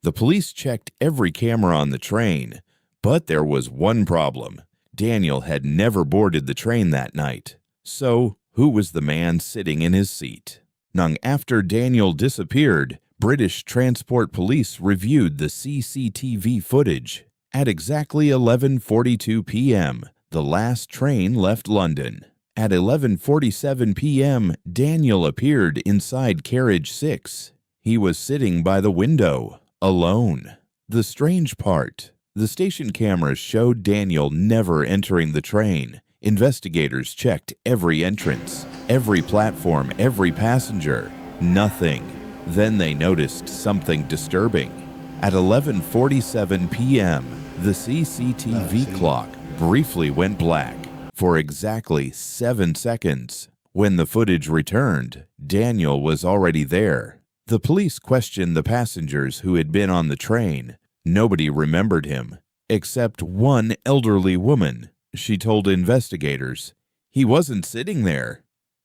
The police checked every camera on the train, but there was one problem. Daniel had never boarded the train that night. So, who was the man sitting in his seat? Now, after Daniel disappeared, British Transport Police reviewed the CCTV footage. At exactly 11:42 p.m., the last train left London. At 11:47 p.m., Daniel appeared inside carriage 6. He was sitting by the window, alone. The strange part, the station cameras showed Daniel never entering the train. Investigators checked every entrance, every platform, every passenger. Nothing. Then they noticed something disturbing. At 11:47 p.m., the CCTV clock briefly went black for exactly 7 seconds. When the footage returned, Daniel was already there. The police questioned the passengers who had been on the train. Nobody remembered him, except one elderly woman. She told investigators, "He wasn't sitting there."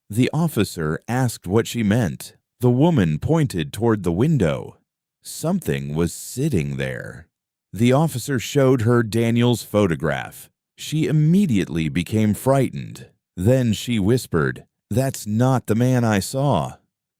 The officer asked what she meant. The woman pointed toward the window. Something was sitting there. The officer showed her Daniel's photograph. She immediately became frightened. Then she whispered, "That's not the man I saw."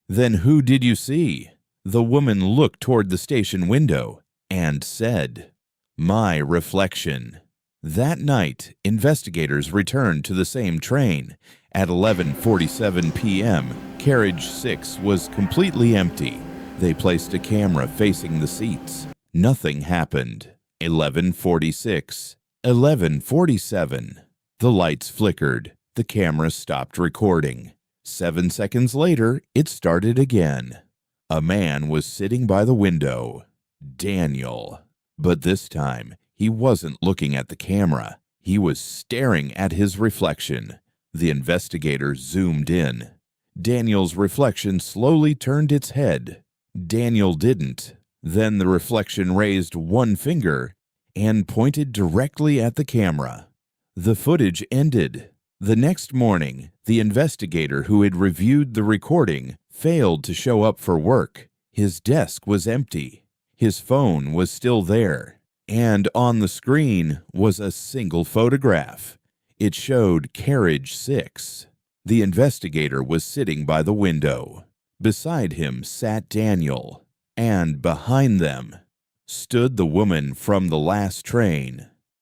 "Then who did you see?" The woman looked toward the station window and said, "My reflection." That night, investigators returned to the same train. At 11:47 p.m., carriage 6 was completely empty. They placed a camera facing the seats. Nothing happened. 11:46. 11:47. The lights flickered. The camera stopped recording. 7 seconds later, it started again. A man was sitting by the window. Daniel. But this time, he wasn't looking at the camera. He was staring at his reflection. The investigators zoomed in. Daniel's reflection slowly turned its head. Daniel didn't. Then the reflection raised one finger and pointed directly at the camera. The footage ended. The next morning, the investigator who had reviewed the recording failed to show up for work. His desk was empty. His phone was still there. And on the screen was a single photograph. It showed carriage 6. The investigator was sitting by the window. Beside him sat Daniel, and behind them stood the woman from the last train.